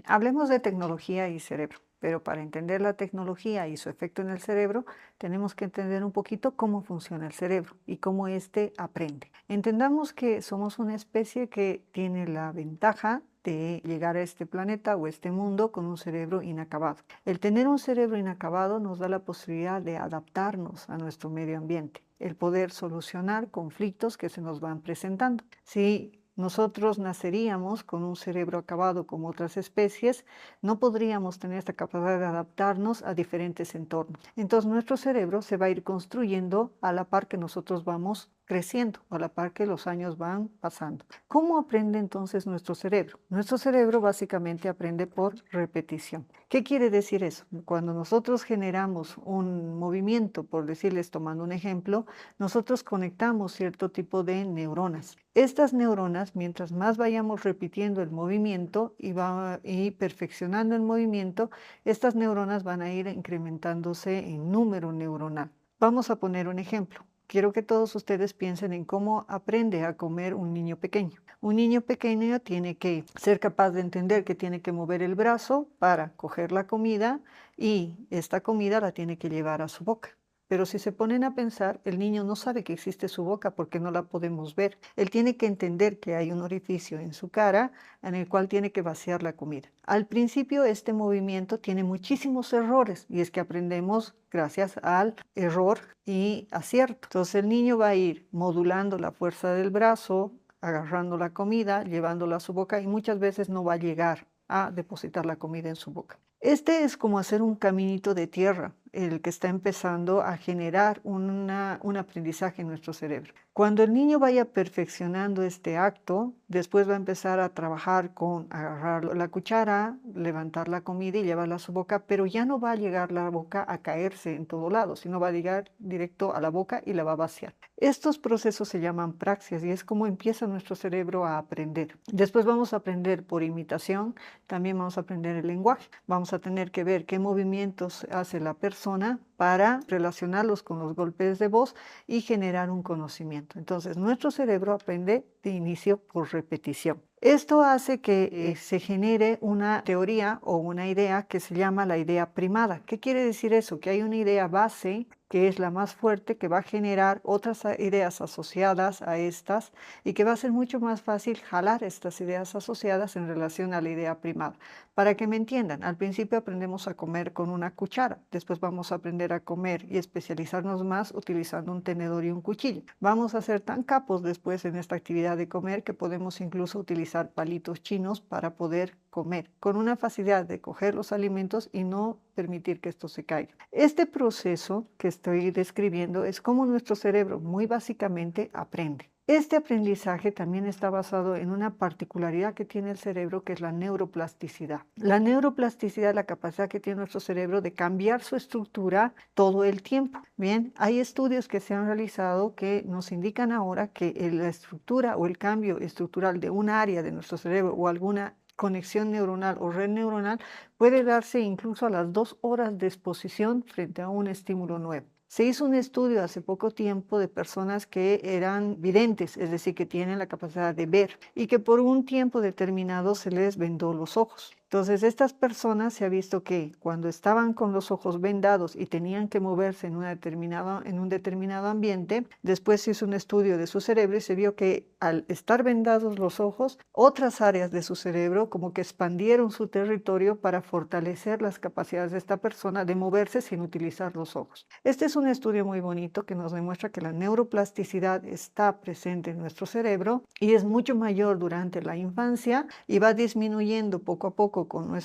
Hablemos de tecnología y cerebro, pero para entender la tecnología y su efecto en el cerebro, tenemos que entender un poquito cómo funciona el cerebro y cómo éste aprende. Entendamos que somos una especie que tiene la ventaja de llegar a este planeta o este mundo con un cerebro inacabado. El tener un cerebro inacabado nos da la posibilidad de adaptarnos a nuestro medio ambiente, el poder solucionar conflictos que se nos van presentando. Si nosotros naceríamos con un cerebro acabado como otras especies, no podríamos tener esta capacidad de adaptarnos a diferentes entornos. Entonces nuestro cerebro se va a ir construyendo a la par que nosotros vamos creciendo, a la par que los años van pasando. ¿Cómo aprende entonces nuestro cerebro? Nuestro cerebro básicamente aprende por repetición. ¿Qué quiere decir eso? Cuando nosotros generamos un movimiento, por decirles, tomando un ejemplo, nosotros conectamos cierto tipo de neuronas. Estas neuronas, mientras más vayamos repitiendo el movimiento y perfeccionando el movimiento, estas neuronas van a ir incrementándose en número neuronal. Vamos a poner un ejemplo. Quiero que todos ustedes piensen en cómo aprende a comer un niño pequeño. Un niño pequeño tiene que ser capaz de entender que tiene que mover el brazo para coger la comida y esta comida la tiene que llevar a su boca. Pero si se ponen a pensar, el niño no sabe que existe su boca porque no la podemos ver. Él tiene que entender que hay un orificio en su cara en el cual tiene que vaciar la comida. Al principio este movimiento tiene muchísimos errores y es que aprendemos gracias al error y acierto. Entonces el niño va a ir modulando la fuerza del brazo, agarrando la comida, llevándola a su boca y muchas veces no va a llegar a depositar la comida en su boca. Este es como hacer un caminito de tierra, el que está empezando a generar un aprendizaje en nuestro cerebro. Cuando el niño vaya perfeccionando este acto, después va a empezar a trabajar con agarrar la cuchara, levantar la comida y llevarla a su boca, pero ya no va a llegar la boca a caerse en todo lado, sino va a llegar directo a la boca y la va a vaciar. Estos procesos se llaman praxias y es como empieza nuestro cerebro a aprender. Después vamos a aprender por imitación, también vamos a aprender el lenguaje. Vamos a tener que ver qué movimientos hace la persona para relacionarlos con los golpes de voz y generar un conocimiento. Entonces, nuestro cerebro aprende de inicio por repetición. Esto hace que se genere una teoría o una idea que se llama la idea primada. ¿Qué quiere decir eso? Que hay una idea base que es la más fuerte, que va a generar otras ideas asociadas a estas y que va a ser mucho más fácil jalar estas ideas asociadas en relación a la idea primada. Para que me entiendan, al principio aprendemos a comer con una cuchara, después vamos a aprender a comer y especializarnos más utilizando un tenedor y un cuchillo. Vamos a ser tan capos después en esta actividad de comer que podemos incluso utilizar palitos chinos para poder comer, con una facilidad de coger los alimentos y no permitir que esto se caiga. Este proceso que estoy describiendo es como nuestro cerebro muy básicamente aprende. Este aprendizaje también está basado en una particularidad que tiene el cerebro, que es la neuroplasticidad. La neuroplasticidad es la capacidad que tiene nuestro cerebro de cambiar su estructura todo el tiempo. Bien, hay estudios que se han realizado que nos indican ahora que la estructura o el cambio estructural de un área de nuestro cerebro o alguna conexión neuronal o red neuronal puede darse incluso a las 2 horas de exposición frente a un estímulo nuevo. Se hizo un estudio hace poco tiempo de personas que eran videntes, es decir, que tienen la capacidad de ver y que por un tiempo determinado se les vendó los ojos. Entonces, estas personas se ha visto que cuando estaban con los ojos vendados y tenían que moverse en un determinado ambiente, después se hizo un estudio de su cerebro y se vio que al estar vendados los ojos, otras áreas de su cerebro como que expandieron su territorio para fortalecer las capacidades de esta persona de moverse sin utilizar los ojos. Este es un estudio muy bonito que nos demuestra que la neuroplasticidad está presente en nuestro cerebro y es mucho mayor durante la infancia y va disminuyendo poco a poco con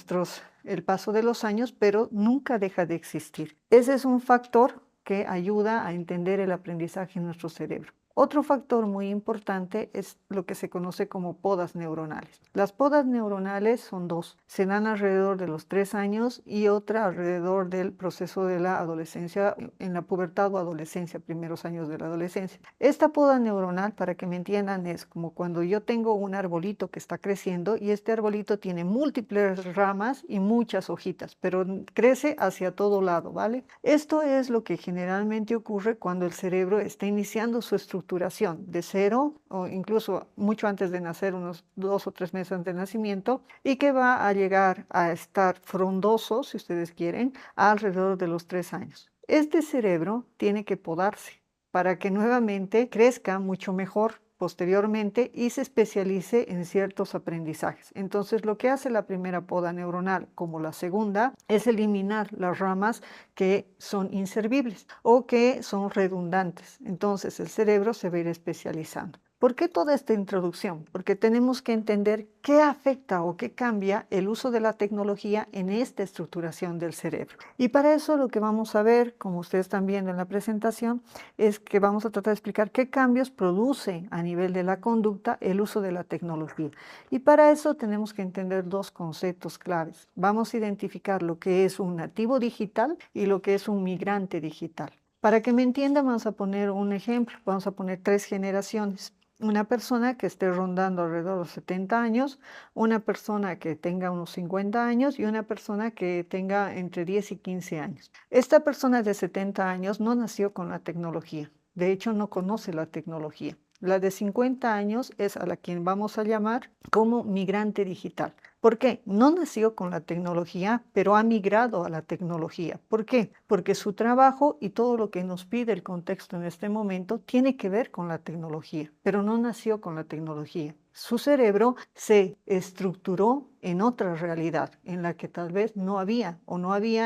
el paso de los años, pero nunca deja de existir. Ese es un factor que ayuda a entender el aprendizaje en nuestro cerebro. Otro factor muy importante es lo que se conoce como podas neuronales. Las podas neuronales son dos, se dan alrededor de los 3 años y otra alrededor del proceso de la adolescencia, en la pubertad o adolescencia, primeros años de la adolescencia. Esta poda neuronal, para que me entiendan, es como cuando yo tengo un arbolito que está creciendo y este arbolito tiene múltiples ramas y muchas hojitas, pero crece hacia todo lado, ¿vale? Esto es lo que generalmente ocurre cuando el cerebro está iniciando su estructura estructuración de cero o incluso mucho antes de nacer, unos 2 o 3 meses antes del nacimiento, y que va a llegar a estar frondoso, si ustedes quieren, alrededor de los 3 años. Este cerebro tiene que podarse para que nuevamente crezca mucho mejor posteriormente y se especialice en ciertos aprendizajes. Entonces, lo que hace la primera poda neuronal, como la segunda, es eliminar las ramas que son inservibles o que son redundantes. Entonces, el cerebro se va a ir especializando. ¿Por qué toda esta introducción? Porque tenemos que entender qué afecta o qué cambia el uso de la tecnología en esta estructuración del cerebro. Y para eso lo que vamos a ver, como ustedes están viendo en la presentación, es que vamos a tratar de explicar qué cambios produce a nivel de la conducta el uso de la tecnología. Y para eso tenemos que entender dos conceptos claves. Vamos a identificar lo que es un nativo digital y lo que es un migrante digital. Para que me entiendan, vamos a poner un ejemplo. Vamos a poner 3 generaciones. Una persona que esté rondando alrededor de los 70 años, una persona que tenga unos 50 años y una persona que tenga entre 10 y 15 años. Esta persona de 70 años no nació con la tecnología, de hecho no conoce la tecnología. La de 50 años es a la quien vamos a llamar como migrante digital. ¿Por qué? No nació con la tecnología, pero ha migrado a la tecnología. ¿Por qué? Porque su trabajo y todo lo que nos pide el contexto en este momento tiene que ver con la tecnología, pero no nació con la tecnología. Su cerebro se estructuró en otra realidad en la que tal vez no había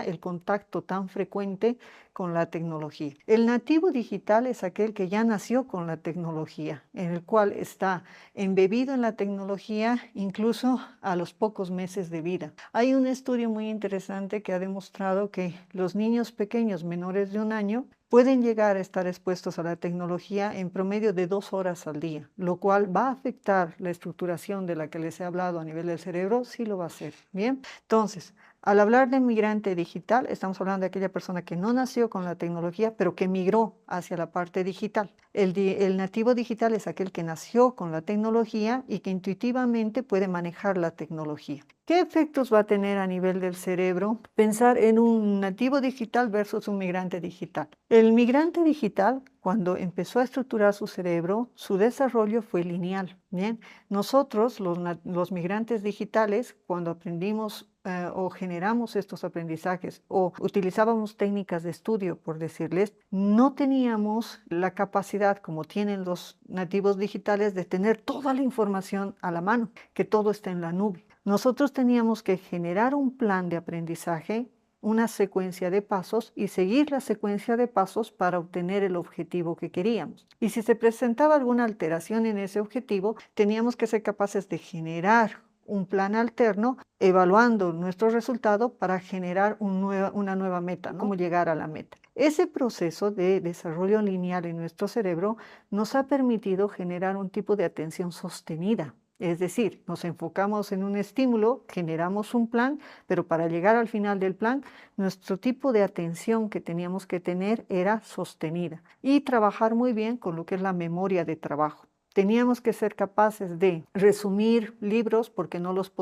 el contacto tan frecuente con la tecnología. El nativo digital es aquel que ya nació con la tecnología, en el cual está embebido en la tecnología incluso a los pocos meses de vida. Hay un estudio muy interesante que ha demostrado que los niños pequeños menores de 1 año pueden llegar a estar expuestos a la tecnología en promedio de 2 horas al día, lo cual va a afectar la estructuración de la que les he hablado a nivel del cerebro, sí lo va a hacer. Bien, entonces, al hablar de migrante digital, estamos hablando de aquella persona que no nació con la tecnología, pero que migró hacia la parte digital. El nativo digital es aquel que nació con la tecnología y que intuitivamente puede manejar la tecnología. ¿Qué efectos va a tener a nivel del cerebro pensar en un nativo digital versus un migrante digital? El migrante digital, cuando empezó a estructurar su cerebro, su desarrollo fue lineal. Bien, nosotros, los migrantes digitales, cuando aprendimos o generamos estos aprendizajes o utilizábamos técnicas de estudio, por decirles, no teníamos la capacidad, como tienen los nativos digitales, de tener toda la información a la mano, que todo está en la nube. Nosotros teníamos que generar un plan de aprendizaje, una secuencia de pasos y seguir la secuencia de pasos para obtener el objetivo que queríamos. Y si se presentaba alguna alteración en ese objetivo, teníamos que ser capaces de generar un plan alterno, evaluando nuestro resultado para generar una nueva meta, ¿no? Cómo llegar a la meta. Ese proceso de desarrollo lineal en nuestro cerebro nos ha permitido generar un tipo de atención sostenida. Es decir, nos enfocamos en un estímulo, generamos un plan, pero para llegar al final del plan, nuestro tipo de atención que teníamos que tener era sostenida y trabajar muy bien con lo que es la memoria de trabajo. Teníamos que ser capaces de resumir libros porque no los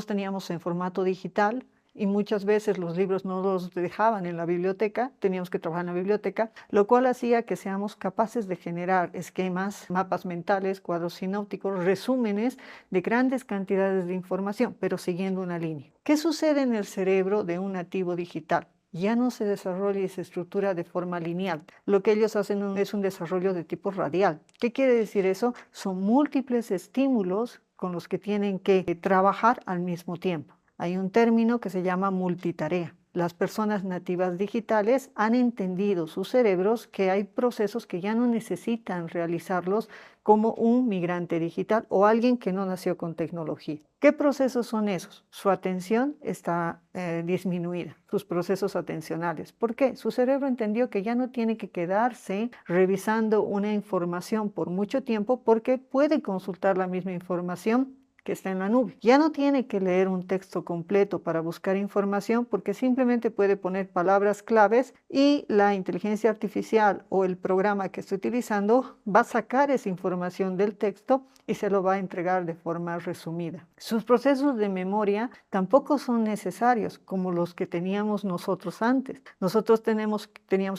teníamos en formato digital y muchas veces los libros no los dejaban en la biblioteca, teníamos que trabajar en la biblioteca, lo cual hacía que seamos capaces de generar esquemas, mapas mentales, cuadros sinópticos, resúmenes de grandes cantidades de información, pero siguiendo una línea. ¿Qué sucede en el cerebro de un nativo digital? Ya no se desarrolla y se estructura de forma lineal. Lo que ellos hacen es un desarrollo de tipo radial. ¿Qué quiere decir eso? Son múltiples estímulos con los que tienen que trabajar al mismo tiempo. Hay un término que se llama multitarea. Las personas nativas digitales han entendido sus cerebros que hay procesos que ya no necesitan realizarlos como un migrante digital o alguien que no nació con tecnología. ¿Qué procesos son esos? Su atención está disminuida, sus procesos atencionales. ¿Por qué? Su cerebro entendió que ya no tiene que quedarse revisando una información por mucho tiempo porque puede consultar la misma información que está en la nube. Ya no tiene que leer un texto completo para buscar información porque simplemente puede poner palabras claves y la inteligencia artificial o el programa que esté utilizando va a sacar esa información del texto y se lo va a entregar de forma resumida. Sus procesos de memoria tampoco son necesarios como los que teníamos nosotros antes. Nosotros teníamos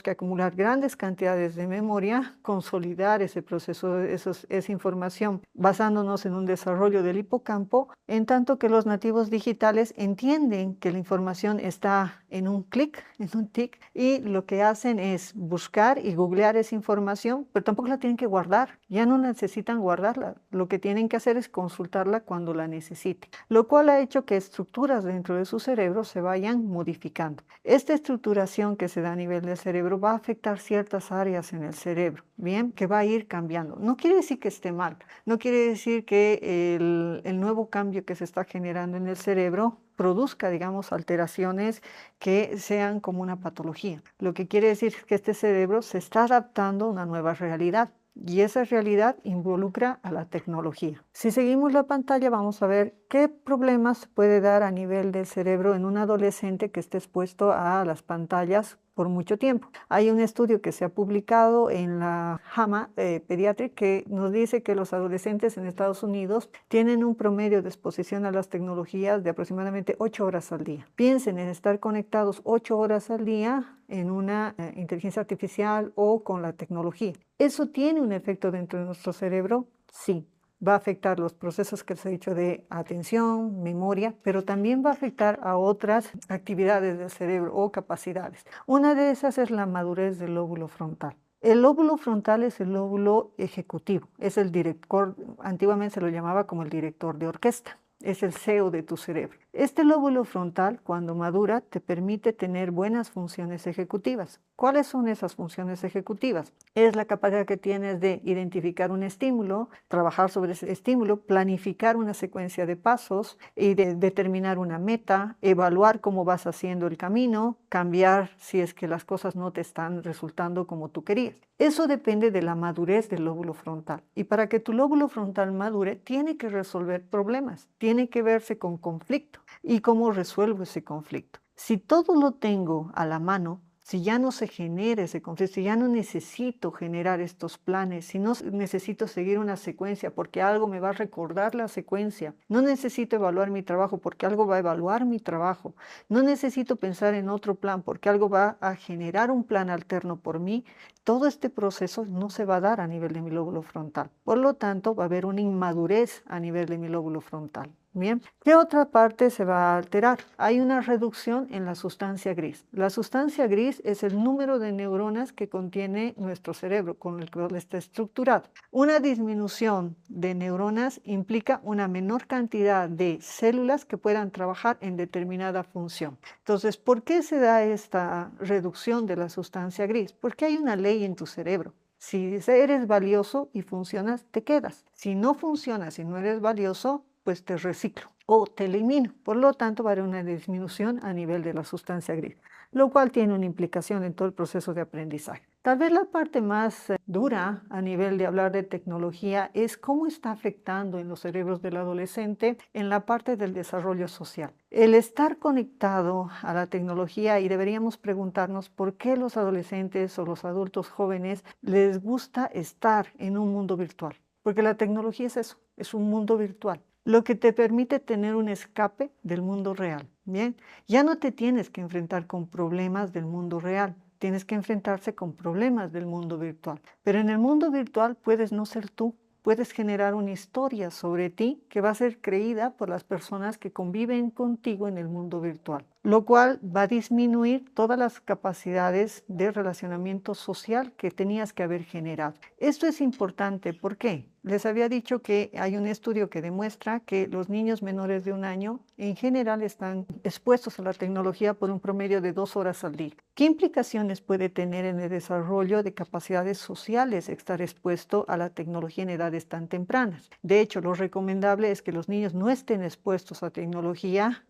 que acumular grandes cantidades de memoria, consolidar ese proceso, esa información, basándonos en un desarrollo del hipocampo, en tanto que los nativos digitales entienden que la información está en un clic, en un tic, y lo que hacen es buscar y googlear esa información, pero tampoco la tienen que guardar, ya no necesitan guardarla, lo que tienen que hacer es consultarla cuando la necesiten, lo cual ha hecho que estructuras dentro de su cerebro se vayan modificando. Esta estructuración que se da a nivel del cerebro va a afectar ciertas áreas en el cerebro, bien, que va a ir cambiando. No quiere decir que esté mal, no quiere decir que el nuevo cambio que se está generando en el cerebro produzca, digamos, alteraciones que sean como una patología. Lo que quiere decir es que este cerebro se está adaptando a una nueva realidad y esa realidad involucra a la tecnología. Si seguimos la pantalla vamos a ver qué problemas se puede dar a nivel del cerebro en un adolescente que esté expuesto a las pantallas por mucho tiempo. Hay un estudio que se ha publicado en la JAMA Pediatric que nos dice que los adolescentes en Estados Unidos tienen un promedio de exposición a las tecnologías de aproximadamente 8 horas al día. Piensen en estar conectados 8 horas al día en una inteligencia artificial o con la tecnología. ¿Eso tiene un efecto dentro de nuestro cerebro? Sí. Va a afectar los procesos que se ha dicho de atención, memoria, pero también va a afectar a otras actividades del cerebro o capacidades. Una de esas es la madurez del lóbulo frontal. El lóbulo frontal es el lóbulo ejecutivo, es el director, antiguamente se lo llamaba como el director de orquesta. Es el CEO de tu cerebro. Este lóbulo frontal, cuando madura, te permite tener buenas funciones ejecutivas. ¿Cuáles son esas funciones ejecutivas? Es la capacidad que tienes de identificar un estímulo, trabajar sobre ese estímulo, planificar una secuencia de pasos y de determinar una meta, evaluar cómo vas haciendo el camino, cambiar si es que las cosas no te están resultando como tú querías. Eso depende de la madurez del lóbulo frontal. Y para que tu lóbulo frontal madure, tiene que resolver problemas, tiene que verse con conflicto. ¿Y cómo resuelvo ese conflicto? Si todo lo tengo a la mano, si ya no se genera ese conflicto, si ya no necesito generar estos planes, si no necesito seguir una secuencia porque algo me va a recordar la secuencia, no necesito evaluar mi trabajo porque algo va a evaluar mi trabajo, no necesito pensar en otro plan porque algo va a generar un plan alterno por mí, todo este proceso no se va a dar a nivel de mi lóbulo frontal. Por lo tanto, va a haber una inmadurez a nivel de mi lóbulo frontal. Bien, ¿qué otra parte se va a alterar? Hay una reducción en la sustancia gris. La sustancia gris es el número de neuronas que contiene nuestro cerebro, con el cual está estructurado. Una disminución de neuronas implica una menor cantidad de células que puedan trabajar en determinada función. Entonces, ¿por qué se da esta reducción de la sustancia gris? Porque hay una ley en tu cerebro. Si eres valioso y funcionas, te quedas. Si no funcionas y no eres valioso, pues te reciclo o te elimino. Por lo tanto, va a haber una disminución a nivel de la sustancia gris, lo cual tiene una implicación en todo el proceso de aprendizaje. Tal vez la parte más dura a nivel de hablar de tecnología es cómo está afectando en los cerebros del adolescente en la parte del desarrollo social. El estar conectado a la tecnología, y deberíamos preguntarnos por qué los adolescentes o los adultos jóvenes les gusta estar en un mundo virtual. Porque la tecnología es eso, es un mundo virtual, lo que te permite tener un escape del mundo real. Bien, ya no te tienes que enfrentar con problemas del mundo real, tienes que enfrentarse con problemas del mundo virtual. Pero en el mundo virtual puedes no ser tú, puedes generar una historia sobre ti que va a ser creída por las personas que conviven contigo en el mundo virtual, lo cual va a disminuir todas las capacidades de relacionamiento social que tenías que haber generado. Esto es importante, ¿por qué? Les había dicho que hay un estudio que demuestra que los niños menores de 1 año en general están expuestos a la tecnología por un promedio de 2 horas al día. ¿Qué implicaciones puede tener en el desarrollo de capacidades sociales estar expuesto a la tecnología en edades tan tempranas? De hecho, lo recomendable es que los niños no estén expuestos a tecnología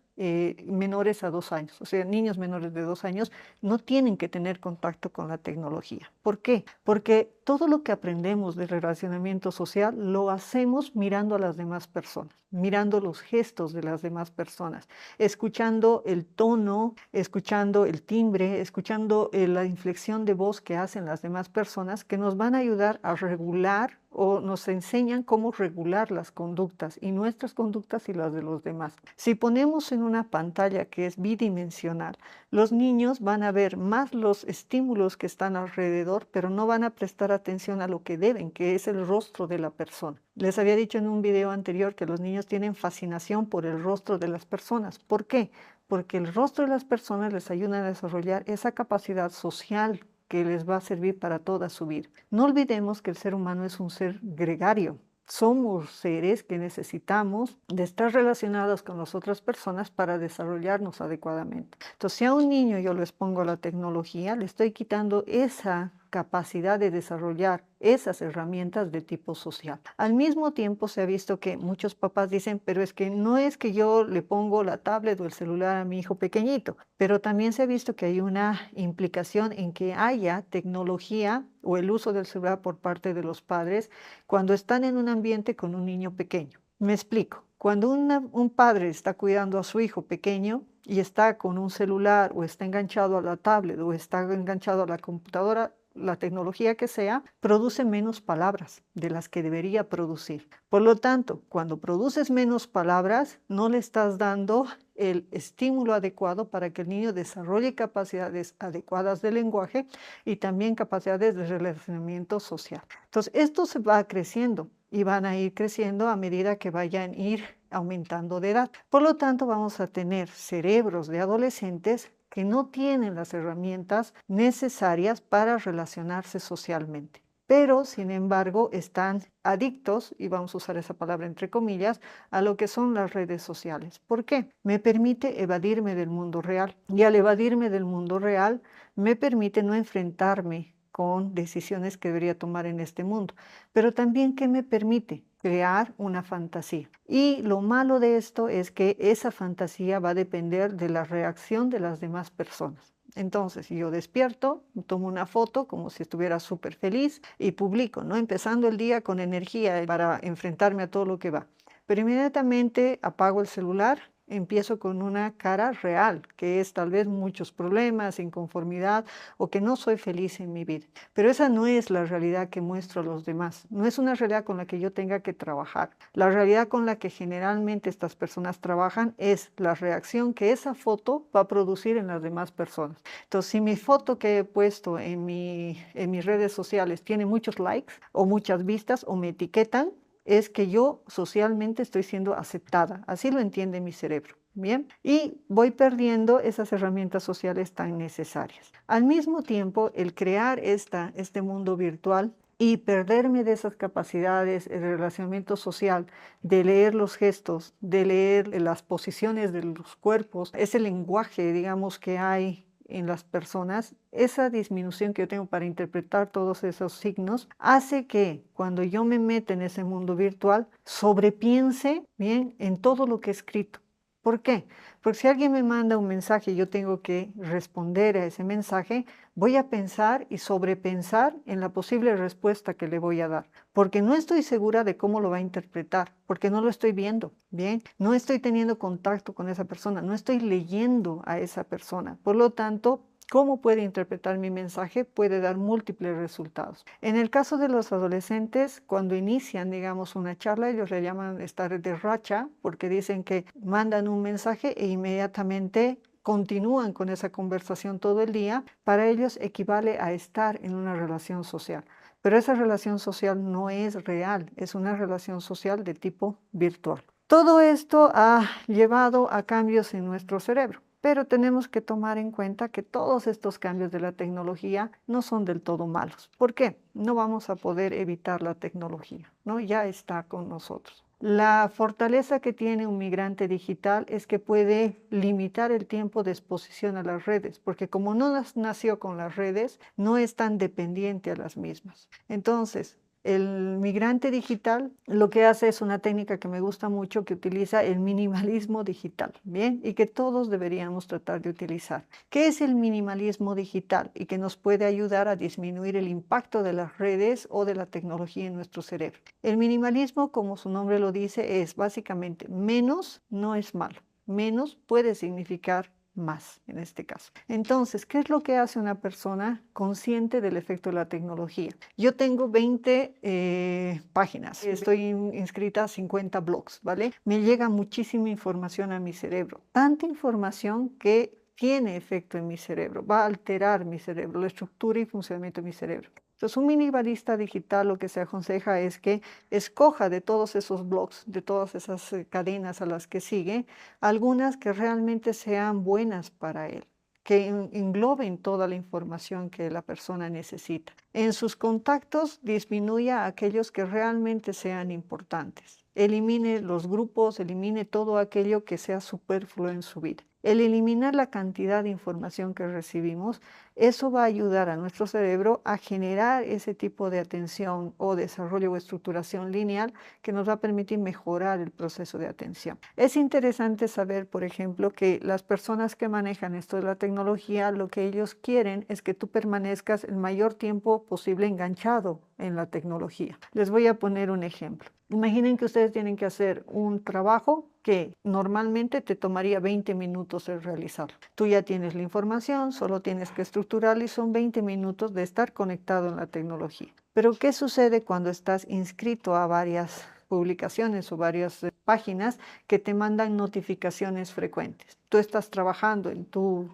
menores a 2 años. O sea, niños menores de 2 años no tienen que tener contacto con la tecnología. ¿Por qué? Porque todo lo que aprendemos de relacionamiento social lo hacemos mirando a las demás personas, mirando los gestos de las demás personas, escuchando el tono, escuchando el timbre, escuchando la inflexión de voz que hacen las demás personas que nos van a ayudar a regular o nos enseñan cómo regular las conductas y nuestras conductas y las de los demás. Si ponemos en una pantalla que es bidimensional, los niños van a ver más los estímulos que están alrededor, pero no van a prestar atención a lo que deben, que es el rostro de la persona. Les había dicho en un video anterior que los niños tienen fascinación por el rostro de las personas. ¿Por qué? Porque el rostro de las personas les ayuda a desarrollar esa capacidad social que les va a servir para toda su vida. No olvidemos que el ser humano es un ser gregario. Somos seres que necesitamos de estar relacionados con las otras personas para desarrollarnos adecuadamente. Entonces, si a un niño yo les pongo la tecnología, le estoy quitando esa capacidad de desarrollar esas herramientas de tipo social. Al mismo tiempo se ha visto que muchos papás dicen, pero es que no es que yo le pongo la tablet o el celular a mi hijo pequeñito, pero también se ha visto que hay una implicación en que haya tecnología o el uso del celular por parte de los padres cuando están en un ambiente con un niño pequeño. Me explico. Cuando un padre está cuidando a su hijo pequeño y está con un celular o está enganchado a la tablet o está enganchado a la computadora, la tecnología que sea, produce menos palabras de las que debería producir. Por lo tanto, cuando produces menos palabras, no le estás dando el estímulo adecuado para que el niño desarrolle capacidades adecuadas de lenguaje y también capacidades de relacionamiento social. Entonces, esto se va creciendo y van a ir creciendo a medida que vayan a ir aumentando de edad. Por lo tanto, vamos a tener cerebros de adolescentes que no tienen las herramientas necesarias para relacionarse socialmente. Pero, sin embargo, están adictos, y vamos a usar esa palabra entre comillas, a lo que son las redes sociales. ¿Por qué? Me permite evadirme del mundo real. Y al evadirme del mundo real, me permite no enfrentarme con decisiones que debería tomar en este mundo. Pero también, ¿qué me permite? Crear una fantasía. Y lo malo de esto es que esa fantasía va a depender de la reacción de las demás personas. Entonces, yo despierto, tomo una foto como si estuviera súper feliz y publico, ¿no? Empezando el día con energía para enfrentarme a todo lo que va. Pero inmediatamente apago el celular, empiezo con una cara real, que es tal vez muchos problemas, inconformidad o que no soy feliz en mi vida. Pero esa no es la realidad que muestro a los demás, no es una realidad con la que yo tenga que trabajar. La realidad con la que generalmente estas personas trabajan es la reacción que esa foto va a producir en las demás personas. Entonces, si mi foto que he puesto en mis redes sociales tiene muchos likes o muchas vistas o me etiquetan, es que yo socialmente estoy siendo aceptada. Así lo entiende mi cerebro. Bien, y voy perdiendo esas herramientas sociales tan necesarias. Al mismo tiempo, el crear este mundo virtual y perderme de esas capacidades, el relacionamiento social, de leer los gestos, de leer las posiciones de los cuerpos, ese lenguaje, digamos, que hay en las personas, esa disminución que yo tengo para interpretar todos esos signos, hace que cuando yo me meta en ese mundo virtual, sobrepiense bien en todo lo que he escrito. ¿Por qué? Porque si alguien me manda un mensaje y yo tengo que responder a ese mensaje, voy a pensar y sobrepensar en la posible respuesta que le voy a dar, porque no estoy segura de cómo lo va a interpretar, porque no lo estoy viendo, ¿bien? No estoy teniendo contacto con esa persona, no estoy leyendo a esa persona. Por lo tanto, cómo puede interpretar mi mensaje puede dar múltiples resultados. En el caso de los adolescentes, cuando inician, digamos, una charla, ellos le llaman estar de racha, porque dicen que mandan un mensaje e inmediatamente continúan con esa conversación todo el día. Para ellos equivale a estar en una relación social. Pero esa relación social no es real, es una relación social de tipo virtual. Todo esto ha llevado a cambios en nuestro cerebro. Pero tenemos que tomar en cuenta que todos estos cambios de la tecnología no son del todo malos. ¿Por qué? No vamos a poder evitar la tecnología, ¿no? Ya está con nosotros. La fortaleza que tiene un migrante digital es que puede limitar el tiempo de exposición a las redes, porque como no nació con las redes, no es tan dependiente a las mismas. Entonces, el migrante digital lo que hace es una técnica que me gusta mucho, que utiliza el minimalismo digital, ¿bien? Y que todos deberíamos tratar de utilizar. ¿Qué es el minimalismo digital? Y que nos puede ayudar a disminuir el impacto de las redes o de la tecnología en nuestro cerebro. El minimalismo, como su nombre lo dice, es básicamente menos no es malo. Menos puede significar más en este caso. Entonces, ¿qué es lo que hace una persona consciente del efecto de la tecnología? Yo tengo 20 páginas, estoy inscrita a 50 blogs, ¿vale? Me llega muchísima información a mi cerebro, tanta información que tiene efecto en mi cerebro, va a alterar mi cerebro, la estructura y funcionamiento de mi cerebro. Entonces, un minimalista digital lo que se aconseja es que escoja de todos esos blogs, de todas esas cadenas a las que sigue, algunas que realmente sean buenas para él, que engloben toda la información que la persona necesita. En sus contactos disminuya aquellos que realmente sean importantes. Elimine los grupos, elimine todo aquello que sea superfluo en su vida. El eliminar la cantidad de información que recibimos, eso va a ayudar a nuestro cerebro a generar ese tipo de atención o desarrollo o estructuración lineal que nos va a permitir mejorar el proceso de atención. Es interesante saber, por ejemplo, que las personas que manejan esto de la tecnología, lo que ellos quieren es que tú permanezcas el mayor tiempo posible enganchado en la tecnología. Les voy a poner un ejemplo. Imaginen que ustedes tienen que hacer un trabajo que normalmente te tomaría 20 minutos el realizarlo. Tú ya tienes la información, solo tienes que estructurarla y son 20 minutos de estar conectado en la tecnología. Pero ¿qué sucede cuando estás inscrito a varias publicaciones o varias páginas que te mandan notificaciones frecuentes? Tú estás trabajando en tu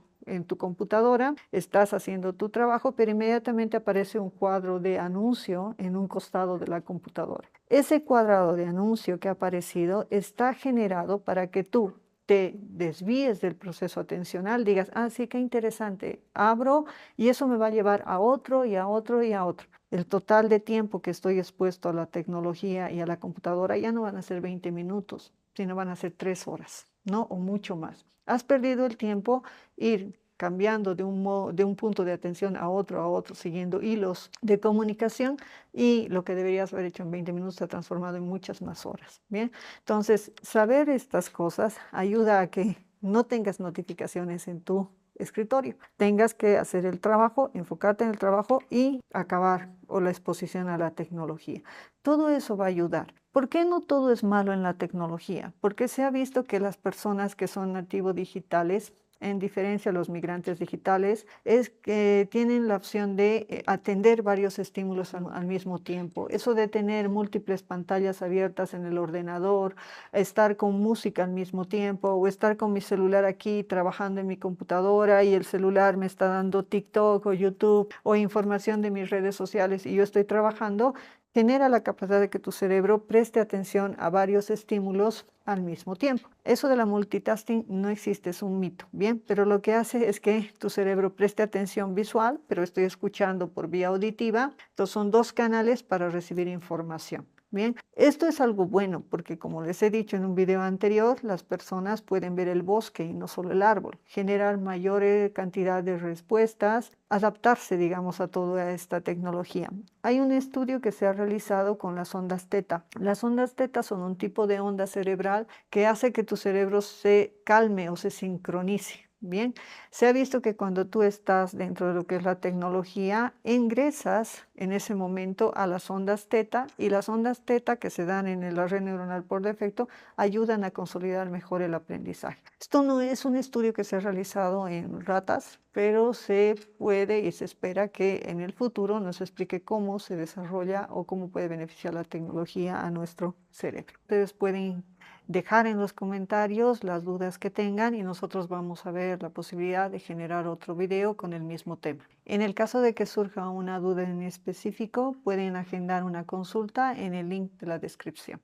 computadora, estás haciendo tu trabajo, pero inmediatamente aparece un cuadro de anuncio en un costado de la computadora. Ese cuadrado de anuncio que ha aparecido está generado para que tú te desvíes del proceso atencional, digas, ah, sí, qué interesante, abro y eso me va a llevar a otro y a otro y a otro. El total de tiempo que estoy expuesto a la tecnología y a la computadora ya no van a ser 20 minutos, sino van a ser 3 horas, ¿no? O mucho más. Has perdido el tiempo ir cambiando de un punto de atención a otro, siguiendo hilos de comunicación y lo que deberías haber hecho en 20 minutos se ha transformado en muchas más horas. Bien, entonces saber estas cosas ayuda a que no tengas notificaciones en tu escritorio, tengas que hacer el trabajo, enfocarte en el trabajo y acabar o la exposición a la tecnología. Todo eso va a ayudar. ¿Por qué no todo es malo en la tecnología? Porque se ha visto que las personas que son nativos digitales, en diferencia a los migrantes digitales, es que tienen la opción de atender varios estímulos al mismo tiempo. Eso de tener múltiples pantallas abiertas en el ordenador, estar con música al mismo tiempo o estar con mi celular aquí trabajando en mi computadora y el celular me está dando TikTok o YouTube o información de mis redes sociales y yo estoy trabajando, genera la capacidad de que tu cerebro preste atención a varios estímulos al mismo tiempo. Eso de la multitasking no existe, es un mito, ¿bien? Pero lo que hace es que tu cerebro preste atención visual, pero estoy escuchando por vía auditiva. Entonces son dos canales para recibir información. Bien, esto es algo bueno porque como les he dicho en un video anterior, las personas pueden ver el bosque y no solo el árbol, generar mayor cantidad de respuestas, adaptarse, digamos, a toda esta tecnología. Hay un estudio que se ha realizado con las ondas teta. Las ondas teta son un tipo de onda cerebral que hace que tu cerebro se calme o se sincronice. Bien, se ha visto que cuando tú estás dentro de lo que es la tecnología, ingresas en ese momento a las ondas teta y las ondas teta que se dan en la red neuronal por defecto ayudan a consolidar mejor el aprendizaje. Esto no es un estudio que se ha realizado en ratas, pero se puede y se espera que en el futuro nos explique cómo se desarrolla o cómo puede beneficiar la tecnología a nuestro cerebro. Ustedes pueden dejar en los comentarios las dudas que tengan y nosotros vamos a ver la posibilidad de generar otro video con el mismo tema. En el caso de que surja una duda en específico, pueden agendar una consulta en el link de la descripción.